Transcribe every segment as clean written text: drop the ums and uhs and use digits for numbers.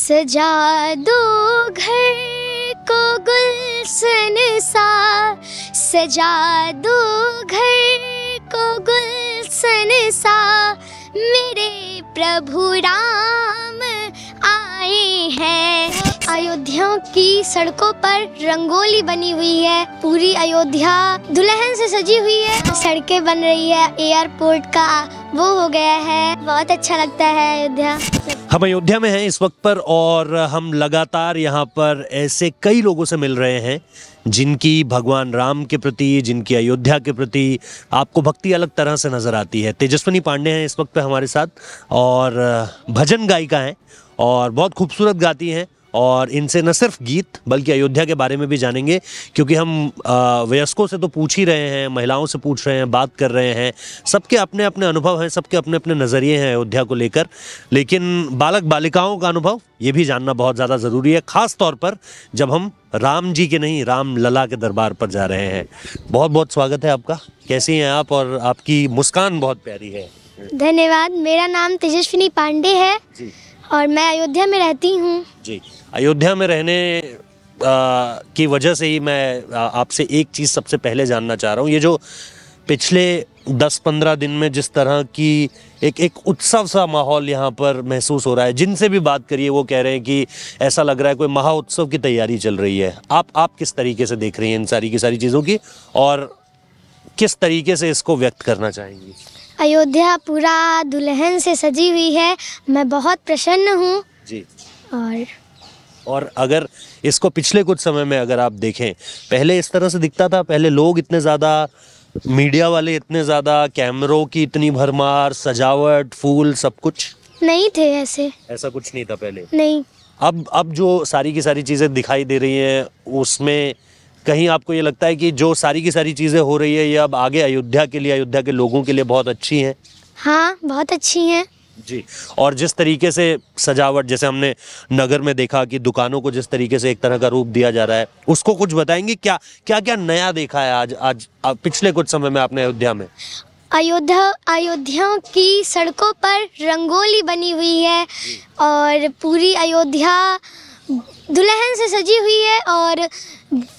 सजा दो घर को गुलशन सा, सजा दो घर को गुलशन सा, मेरे प्रभु राम आए हैं। अयोध्या की सड़कों पर रंगोली बनी हुई है, पूरी अयोध्या दुल्हन से सजी हुई है, सड़कें बन रही है, एयरपोर्ट का वो हो गया है, बहुत अच्छा लगता है अयोध्या। हम अयोध्या में हैं इस वक्त पर और हम लगातार यहाँ पर ऐसे कई लोगों से मिल रहे हैं जिनकी भगवान राम के प्रति, जिनकी अयोध्या के प्रति आपको भक्ति अलग तरह से नजर आती है। तेजस्विनी पांडे हैं इस वक्त पे हमारे साथ और भजन गायिका हैं और बहुत खूबसूरत गाती हैं और इनसे न सिर्फ गीत बल्कि अयोध्या के बारे में भी जानेंगे, क्योंकि हम वयस्कों से तो पूछ ही रहे हैं, महिलाओं से पूछ रहे हैं, बात कर रहे हैं, सबके अपने अपने अनुभव हैं, सबके अपने अपने नज़रिए हैं अयोध्या को लेकर, लेकिन बालक बालिकाओं का अनुभव ये भी जानना बहुत ज़्यादा ज़रूरी है, ख़ास तौर पर जब हम राम जी के नहीं राम लला के दरबार पर जा रहे हैं। बहुत बहुत स्वागत है आपका, कैसी हैं आप? और आपकी मुस्कान बहुत प्यारी है। धन्यवाद। मेरा नाम तेजस्विनी पांडे है जी और मैं अयोध्या में रहती हूँ। जी, अयोध्या में रहने की वजह से ही मैं आपसे एक चीज़ सबसे पहले जानना चाह रहा हूँ। ये जो पिछले 10-15 दिन में जिस तरह की एक उत्सव सा माहौल यहाँ पर महसूस हो रहा है, जिनसे भी बात करिए वो कह रहे हैं कि ऐसा लग रहा है कोई महा उत्सव की तैयारी चल रही है। आप किस तरीके से देख रही हैं इन सारी की सारी चीज़ों की और किस तरीके से इसको व्यक्त करना चाहेंगी? अयोध्या पूरा दुल्हन से सजी हुई है, मैं बहुत प्रसन्न हूँ जी। और अगर इसको पिछले कुछ समय में अगर आप देखें, पहले इस तरह से दिखता था? पहले लोग इतने ज़्यादा, मीडिया वाले इतने ज़्यादा, कैमरों की इतनी भरमार, सजावट, फूल, सब कुछ नहीं थे ऐसा कुछ नहीं था पहले। नहीं। अब जो सारी की सारी चीज़ें दिखाई दे रही हैं उसमें कहीं आपको ये लगता है कि जो सारी की सारी चीज़ें हो रही है ये अब आगे अयोध्या के लिए, अयोध्या के लोगों के लिए बहुत अच्छी हैं? हाँ, बहुत अच्छी हैं जी। और जिस तरीके से सजावट, जैसे हमने नगर में देखा कि दुकानों को जिस तरीके से एक तरह का रूप दिया जा रहा है, उसको कुछ बताएंगे? क्या क्या क्या नया देखा है आज पिछले कुछ समय में आपने अयोध्या में? अयोध्या की सड़कों पर रंगोली बनी हुई है और पूरी अयोध्या दुल्हन से सजी हुई है और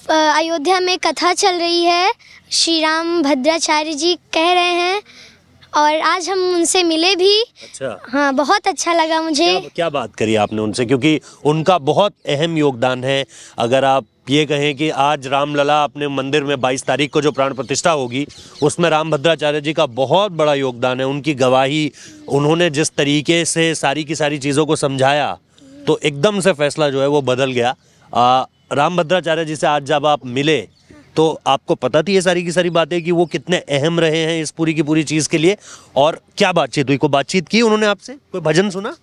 अयोध्या में कथा चल रही है, श्री राम भद्राचार्य जी कह रहे हैं और आज हम उनसे मिले भी। अच्छा। हाँ, बहुत अच्छा लगा मुझे। क्या बात करी आपने उनसे? क्योंकि उनका बहुत अहम योगदान है। अगर आप ये कहें कि आज रामलला अपने मंदिर में 22 तारीख को जो प्राण प्रतिष्ठा होगी उसमें राम भद्राचार्य जी का बहुत बड़ा योगदान है, उनकी गवाही, उन्होंने जिस तरीके से सारी की सारी चीज़ों को समझाया तो एकदम से फैसला जो है वो बदल गया। राम भद्राचार्य जी से आज जब आप मिले तो आपको पता थी ये सारी की सारी बातें कि वो कितने अहम रहे हैं इस पूरी की पूरी चीज़ के लिए? और क्या बातचीत हुई? कोई बातचीत की उन्होंने आपसे? कोई भजन सुना?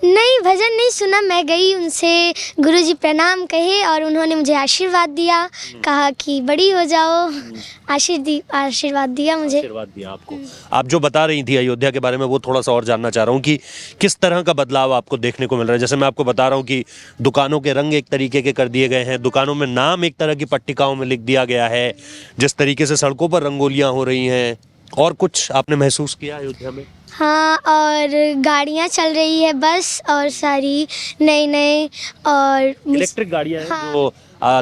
नहीं, भजन नहीं सुना। मैं गई, उनसे गुरुजी प्रणाम कहे और उन्होंने मुझे आशीर्वाद दिया, कहा कि बड़ी हो जाओ, आशीर्वाद दिया मुझे। आशीर्वाद दिया आपको। आप जो बता रही थी अयोध्या के बारे में वो थोड़ा सा और जानना चाह रहा हूँ कि किस तरह का बदलाव आपको देखने को मिल रहा है। जैसे मैं आपको बता रहा हूँ कि दुकानों के रंग एक तरीके के कर दिए गए हैं, दुकानों में नाम एक तरह की पट्टिकाओं में लिख दिया गया है, जिस तरीके से सड़कों पर रंगोलियाँ हो रही हैं, और कुछ आपने महसूस किया अयोध्या में? हाँ, और गाड़ियाँ चल रही है, बस और सारी नई और इलेक्ट्रिक गाड़ियाँ हैं। हाँ। जो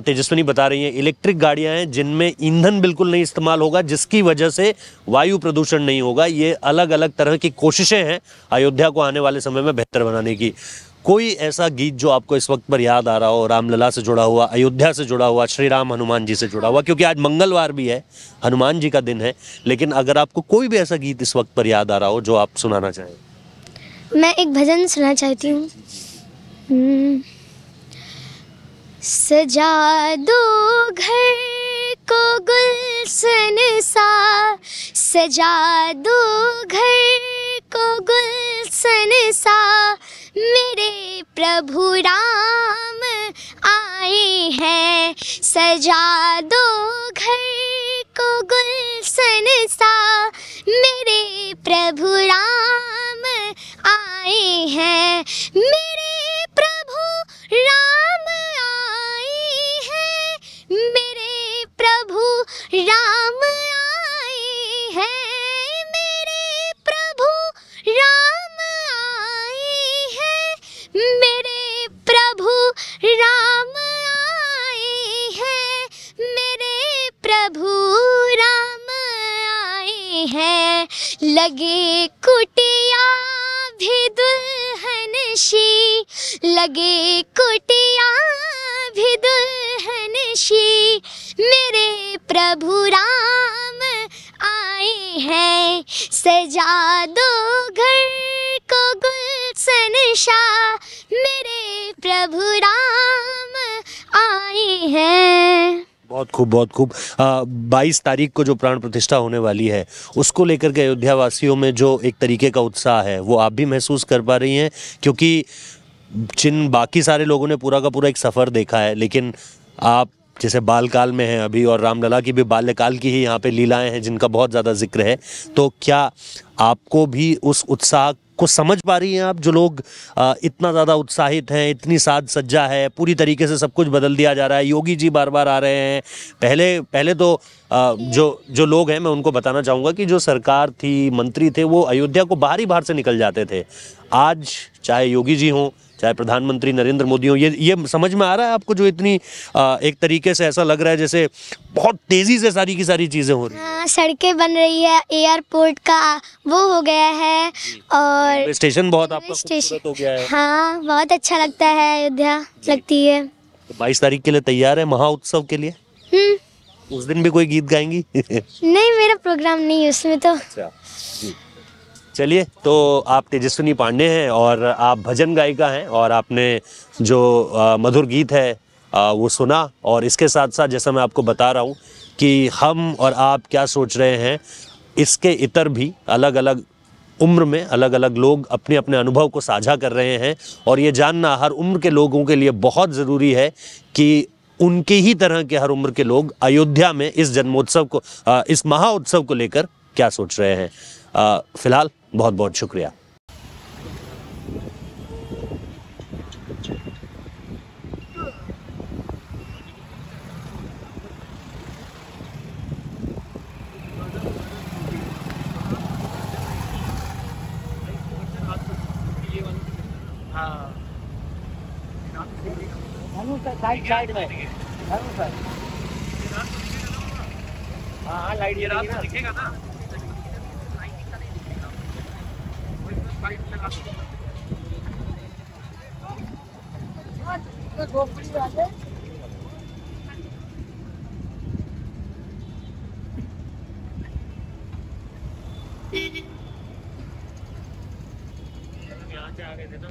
तेजस्विनी बता रही हैं इलेक्ट्रिक गाड़ियाँ हैं जिनमें ईंधन बिल्कुल नहीं इस्तेमाल होगा, जिसकी वजह से वायु प्रदूषण नहीं होगा। ये अलग अलग तरह की कोशिशें हैं अयोध्या को आने वाले समय में बेहतर बनाने की। कोई ऐसा गीत जो आपको इस वक्त पर याद आ रहा हो, रामलला से जुड़ा हुआ, अयोध्या से जुड़ा हुआ, श्री राम हनुमान जी से जुड़ा हुआ? क्योंकि आज मंगलवार भी है, हनुमान जी का दिन है, लेकिन अगर आपको कोई भी ऐसा गीत इस वक्त पर याद आ रहा हो जो आप सुनाना चाहें? मैं एक भजन सुनना चाहती हूँ। सजा दो घर को गुलशन सा, सजा दो घर को गुलशन सा, मेरे प्रभु राम आए हैं। सजा दो घर को गुलशन सा, मेरे प्रभु राम आए हैं, मेरे प्रभु राम आए हैं, मेरे प्रभु राम आए हैं, मेरे प्रभु राम आए हैं, मेरे हैं, लगे कुटिया भी दुल्हन सी, लगे कुटिया भी दुल्हन सी, मेरे प्रभु राम आए हैं, सजा दो घर को गुलशन सा, मेरे प्रभु राम आए हैं। बहुत खूब, बहुत खूब। 22 तारीख को जो प्राण प्रतिष्ठा होने वाली है, उसको लेकर के अयोध्या वासियों में जो एक तरीके का उत्साह है, वो आप भी महसूस कर पा रही हैं? क्योंकि जिन बाकी सारे लोगों ने पूरा का पूरा एक सफ़र देखा है, लेकिन आप जैसे बालकाल में हैं अभी, और रामलला की भी बाल्यकाल की ही यहाँ पे लीलाएं हैं जिनका बहुत ज़्यादा जिक्र है, तो क्या आपको भी उस उत्साह को समझ पा रही हैं आप? जो लोग इतना ज़्यादा उत्साहित हैं, इतनी साज सज्जा है, पूरी तरीके से सब कुछ बदल दिया जा रहा है, योगी जी बार बार आ रहे हैं। पहले तो जो लोग हैं, मैं उनको बताना चाहूँगा कि जो सरकार थी, मंत्री थे, वो अयोध्या को बाहर से निकल जाते थे। आज चाहे योगी जी हों, चाहे प्रधानमंत्री नरेंद्र मोदी हो, ये समझ में आ रहा है आपको? जो इतनी एक तरीके से ऐसा लग रहा है जैसे बहुत तेजी से सारी की सारी चीजें हो रही हैं। हाँ, सड़कें बन रही है, एयरपोर्ट का वो हो गया है, और स्टेशन बहुत आपका खूबसूरत हो गया है। हाँ, बहुत अच्छा लगता है, अयोध्या लगती है। तो 22 तारीख के लिए तैयार है, महा उत्सव के लिए? उस दिन भी कोई गीत गाएंगी? नहीं, मेरा प्रोग्राम नहीं है उसमें तो। अच्छा, चलिए, तो आप तेजस्विनी पांडे हैं और आप भजन गायिका हैं, और आपने जो मधुर गीत है वो सुना, और इसके साथ साथ जैसा मैं आपको बता रहा हूँ कि हम और आप क्या सोच रहे हैं, इसके इतर भी अलग अलग उम्र में अलग अलग लोग अपने अपने अनुभव को साझा कर रहे हैं, और ये जानना हर उम्र के लोगों के लिए बहुत ज़रूरी है कि उनके ही तरह के हर उम्र के लोग अयोध्या में इस जन्मोत्सव को, इस महा उत्सव को लेकर क्या सोच रहे हैं। फिलहाल बहुत बहुत शुक्रिया। साइड में हाँ, लाइट ये रात में दिखेगा ना। यहाँ से आ गए थे तो